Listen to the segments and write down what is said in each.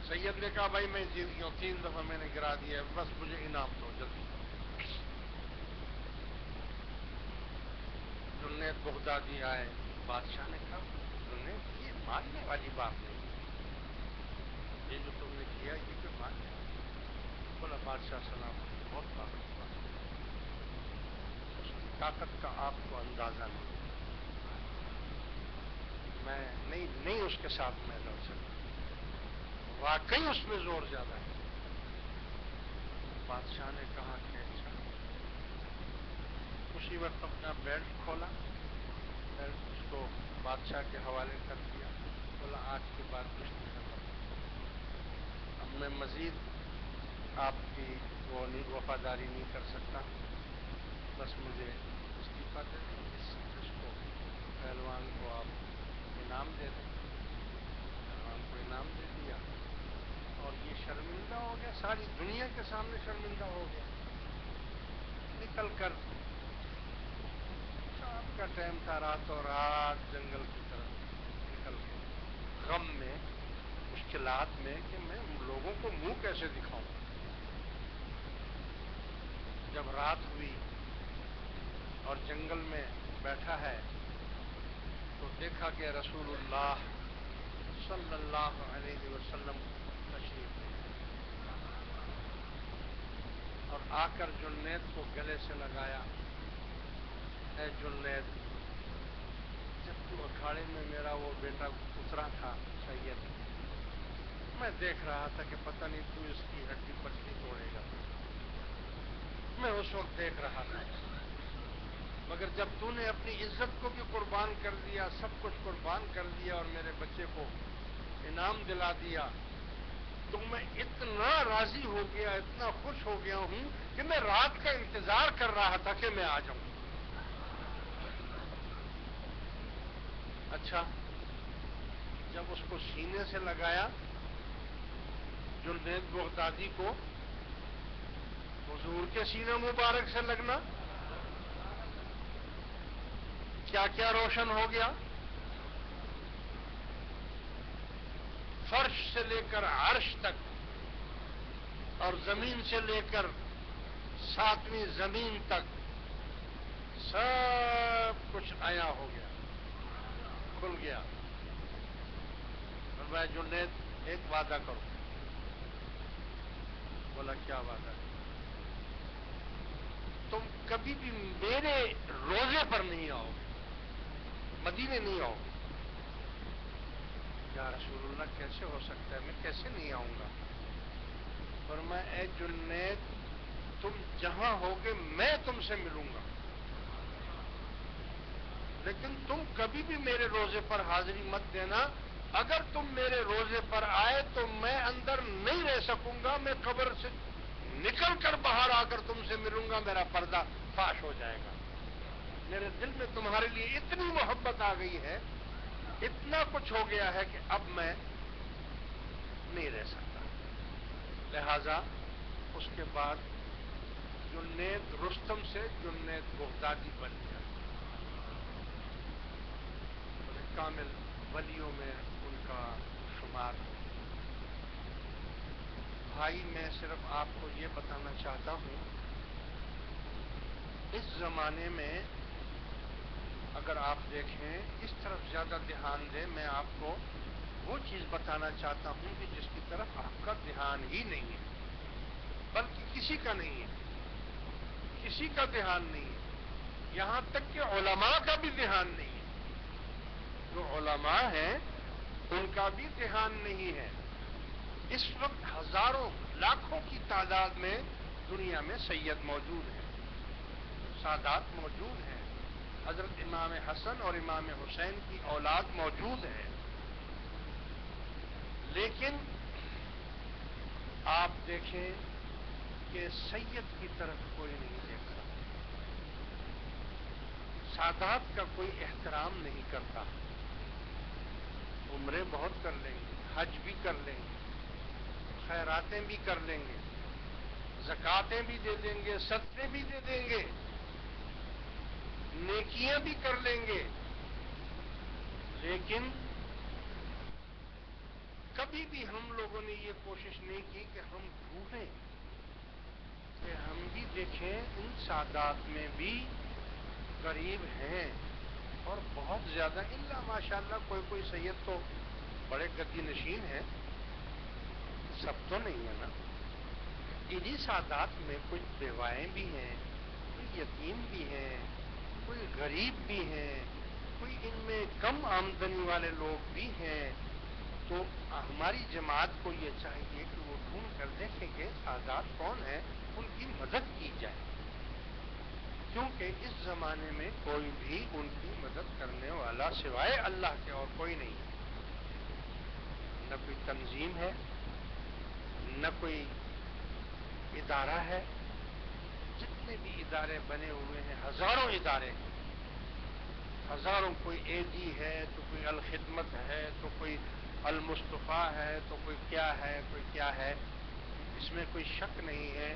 سید نے کہا بھائی میں جیت گیا ہوں، 3 دفعہ میں نے گرا دیا، بس مجھے انعام دو جلدی۔ جنید بغدادی آئے، بادشاہ نے کہا جنید یہ ماننے والی بات نہیں، یہ جو تم نے کیا یہ کوئی ماننے والی بات۔ بولا بادشاہ سلام بہت طاقتور، اس کی طاقت کا آپ کو اندازہ نہیں، میں نہیں اس کے ساتھ میں لڑ سکتا، واقعی اس میں زور زیادہ ہے۔ بادشاہ نے کہا کہ اچھا، اسی وقت اپنا بیلٹ کھولا، بیلٹ اس کو بادشاہ کے حوالے کر دیا، بولا آج کے بعد کشتی ختم، اب میں مزید آپ کی وہ وفاداری نہیں کر سکتا، بس مجھے استعفیٰ دے دیں، اس کو پہلوان کو آپ انعام دے دیں۔ پہلوان کو انعام دے دیا اور یہ شرمندہ ہو گیا، ساری دنیا کے سامنے شرمندہ ہو گیا۔ نکل کر شام کا ٹائم تھا، راتوں رات جنگل کی طرف نکل گیا، غم میں مشکلات میں کہ میں لوگوں کو منہ کیسے دکھاؤں۔ جب رات ہوئی اور جنگل میں بیٹھا ہے تو دیکھا کہ رسول اللہ صلی اللہ علیہ وسلم تشریف لے اور آ کر جنید کو گلے سے لگایا، اے جنید، جب تو اکھاڑے میں میرا وہ بیٹا اترا تھا سید، میں دیکھ رہا تھا کہ پتہ نہیں تو اس کی ہڈی پسلی توڑے گا، میں اس وقت دیکھ رہا تھا، مگر جب تو نے اپنی عزت کو بھی قربان کر دیا، سب کچھ قربان کر دیا اور میرے بچے کو انعام دلا دیا، تو میں اتنا راضی ہو گیا، اتنا خوش ہو گیا ہوں کہ میں رات کا انتظار کر رہا تھا کہ میں آ جاؤں۔ اچھا، جب اس کو سینے سے لگایا جنید بغدادی کو، حضور کے سینے مبارک سے لگنا کیا کیا روشن ہو گیا، فرش سے لے کر عرش تک اور زمین سے لے کر 7ویں زمین تک سب کچھ عیا ہو گیا، کھل گیا۔ فرمایا جنید ایک وعدہ کرو۔ بولا کیا وعدہ؟ تم کبھی بھی میرے روزے پر نہیں آؤ گے، مدینے نہیں آؤ گے۔ یا رسول اللہ کیسے ہو سکتا ہے، میں کیسے نہیں آؤں گا؟ فرمایا اے جنید، تم جہاں ہوگے میں تم سے ملوں گا، لیکن تم کبھی بھی میرے روزے پر حاضری مت دینا، اگر تم میرے روزے پر آئے تو میں اندر نہیں رہ سکوں گا، میں قبر سے نکل کر باہر آ کر تم سے ملوں گا، میرا پردہ فاش ہو جائے گا۔ میرے دل میں تمہارے لیے اتنی محبت آ گئی ہے، اتنا کچھ ہو گیا ہے کہ اب میں نہیں رہ سکتا۔ لہذا اس کے بعد جنید رستم سے جنید بغدادی بن گیا، بڑے کامل ولیوں میں ان کا شمار ہے۔ بھائی میں صرف آپ کو یہ بتانا چاہتا ہوں، اس زمانے میں اگر آپ دیکھیں اس طرف زیادہ دھیان دیں، میں آپ کو وہ چیز بتانا چاہتا ہوں کہ جس کی طرف آپ کا دھیان ہی نہیں ہے، بلکہ کسی کا نہیں ہے، کسی کا دھیان نہیں ہے، یہاں تک کہ علماء کا بھی دھیان نہیں ہے۔ جو علماء ہیں ان کا بھی دھیان نہیں ہے۔ اس وقت ہزاروں لاکھوں کی تعداد میں دنیا میں سید موجود ہیں، سادات موجود ہیں، حضرت امام حسن اور امام حسین کی اولاد موجود ہے، لیکن آپ دیکھیں کہ سید کی طرف کوئی نہیں دیکھتا، سادات کا کوئی احترام نہیں کرتا۔ عمرے بہت کر لیں گے، حج بھی کر لیں گے، خیراتیں بھی کر لیں گے، زکاتیں بھی دے دیں گے، صدقے بھی دے دیں گے، نیکیاں بھی کر لیں گے، لیکن کبھی بھی ہم لوگوں نے یہ کوشش نہیں کی کہ ہم ڈھونڈیں کہ ہم بھی دیکھیں ان سادات میں بھی غریب ہیں اور بہت زیادہ، الا ماشاءاللہ کوئی سید تو بڑے گدی نشین ہیں، سب تو نہیں ہے نا۔ انہی سادات میں کچھ بیوائیں بھی ہیں، کوئی یتیم بھی ہیں، کوئی غریب بھی ہیں، کوئی ان میں کم آمدنی والے لوگ بھی ہیں۔ تو ہماری جماعت کو یہ چاہیے کہ وہ ڈھونڈ کر دیکھیں کہ سادات کون ہیں، ان کی مدد کی جائے، کیونکہ اس زمانے میں کوئی بھی ان کی مدد کرنے والا سوائے اللہ کے اور کوئی نہیں ہے۔ نہ کوئی تنظیم ہے، نہ کوئی ادارہ ہے۔ جتنے بھی ادارے بنے ہوئے ہیں، ہزاروں ادارے ہیں، ہزاروں، کوئی اے جی ہے تو کوئی الخدمت ہے تو کوئی المصطفیٰ ہے تو کوئی کیا ہے، کوئی کیا ہے، اس میں کوئی شک نہیں ہے۔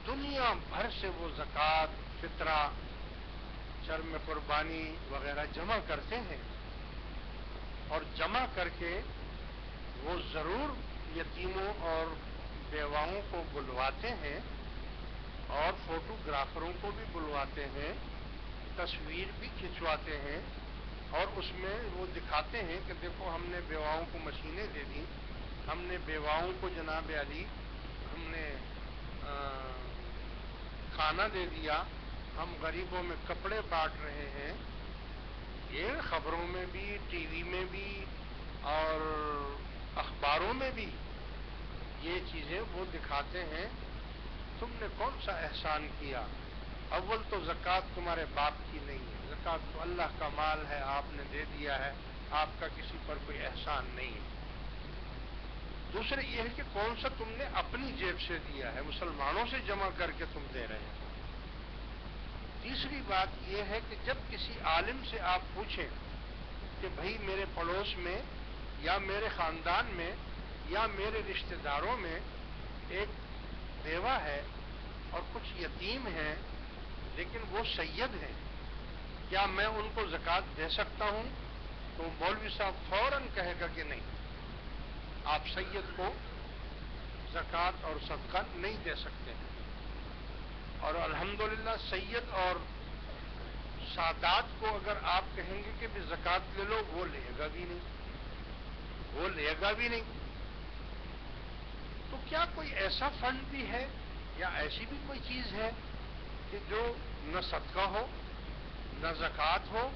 دنیا بھر سے وہ زکوٰۃ، فطرہ، شرم قربانی وغیرہ جمع کرتے ہیں، اور جمع کر کے وہ ضرور یتیموں اور بیواؤں کو بلواتے ہیں، اور فوٹوگرافروں کو بھی بلواتے ہیں، تصویر بھی کھنچواتے ہیں، اور اس میں وہ دکھاتے ہیں کہ دیکھو ہم نے بیواؤں کو مشینیں دے دی، ہم نے بیواؤں کو جناب علی ہم نے کھانا دے دیا، ہم غریبوں میں کپڑے بانٹ رہے ہیں۔ یہ خبروں میں بھی، ٹی وی میں بھی اور اخباروں میں بھی یہ چیزیں وہ دکھاتے ہیں۔ تم نے کون سا احسان کیا؟ اول تو زکوٰۃ تمہارے باپ کی نہیں ہے، زکوٰۃ تو اللہ کا مال ہے، آپ نے دے دیا ہے، آپ کا کسی پر کوئی احسان نہیں ہے۔ دوسرے یہ ہے کہ کون سا تم نے اپنی جیب سے دیا ہے، مسلمانوں سے جمع کر کے تم دے رہے ہو۔ تیسری بات یہ ہے کہ جب کسی عالم سے آپ پوچھیں کہ بھئی میرے پڑوس میں یا میرے خاندان میں یا میرے رشتہ داروں میں ایک بیوہ ہے اور کچھ یتیم ہیں لیکن وہ سید ہیں، کیا میں ان کو زکوٰۃ دے سکتا ہوں؟ تو مولوی صاحب فوراً کہے گا کہ نہیں، آپ سید کو زکوٰۃ اور صدقہ نہیں دے سکتے ہیں۔ اور الحمدللہ سید اور سادات کو اگر آپ کہیں گے کہ بھی زکوٰۃ لے لو، وہ لے گا بھی نہیں، وہ لے گا بھی نہیں۔ تو کیا کوئی ایسا فنڈ بھی ہے یا ایسی بھی کوئی چیز ہے کہ جو نہ صدقہ ہو نہ زکوٰۃ ہو،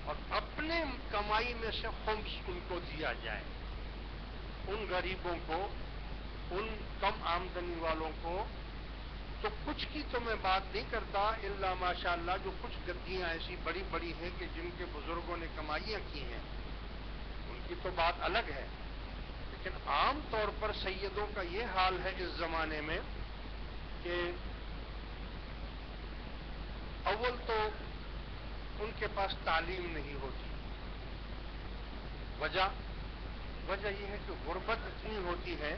اور اپنے کمائی میں سے خمس ان کو دیا جائے، ان غریبوں کو، ان کم آمدنی والوں کو؟ تو کچھ کی تو میں بات نہیں کرتا، الا ماشاء اللہ جو کچھ گدیاں ایسی بڑی بڑی ہیں کہ جن کے بزرگوں نے کمائیاں کی ہیں، ان کی تو بات الگ ہے۔ لیکن عام طور پر سیدوں کا یہ حال ہے اس زمانے میں کہ اول تو ان کے پاس تعلیم نہیں ہوتی۔ وجہ یہ ہے کہ غربت اتنی ہوتی ہے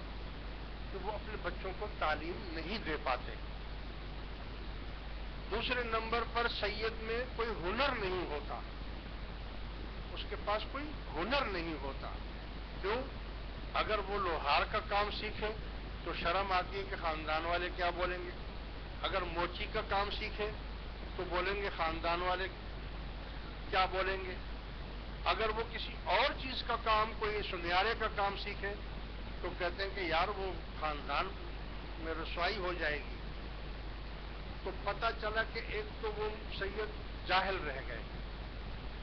کہ وہ اپنے بچوں کو تعلیم نہیں دے پاتے۔ دوسرے نمبر پر سید میں کوئی ہنر نہیں ہوتا، اس کے پاس کوئی ہنر نہیں ہوتا۔ کیوں؟ اگر وہ لوہار کا کام سیکھے تو شرم آتی ہے کہ خاندان والے کیا بولیں گے، اگر موچی کا کام سیکھے تو بولیں گے خاندان والے کیا بولیں گے، اگر وہ کسی اور چیز کا کام، کوئی سنیارے کا کام سیکھے تو کہتے ہیں کہ یار وہ خاندان میں رسوائی ہو جائے گی۔ تو پتہ چلا کہ ایک تو وہ سید جاہل رہ گئے،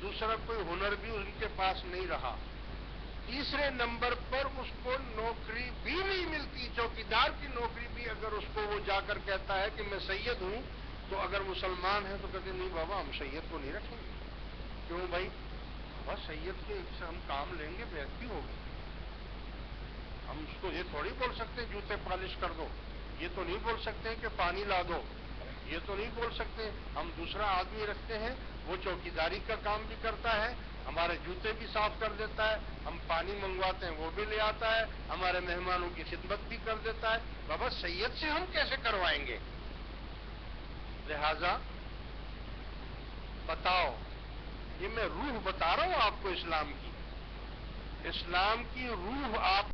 دوسرا کوئی ہنر بھی ان کے پاس نہیں رہا، تیسرے نمبر پر اس کو نوکری بھی نہیں ملتی، چوکیدار کی نوکری بھی اگر اس کو وہ جا کر کہتا ہے کہ میں سید ہوں، تو اگر مسلمان ہے تو کہتے نہیں بابا ہم سید کو نہیں رکھیں گے۔ کیوں بھائی؟ بابا سید کے سے ہم کام لیں گے، بیعت بھی ہوگی، ہم اس کو یہ تھوڑی بول سکتے ہیں جوتے پالش کر دو، یہ تو نہیں بول سکتے کہ پانی لا دو، یہ تو نہیں بول سکتے۔ ہم دوسرا آدمی رکھتے ہیں، وہ چوکیداری کا کام بھی کرتا ہے، ہمارے جوتے بھی صاف کر دیتا ہے، ہم پانی منگواتے ہیں وہ بھی لے آتا ہے، ہمارے مہمانوں کی خدمت بھی کر دیتا ہے۔ بابا سید سے ہم کیسے کروائیں گے؟ لہذا بتاؤ، یہ میں روح بتا رہا ہوں آپ کو اسلام کی، اسلام کی روح آپ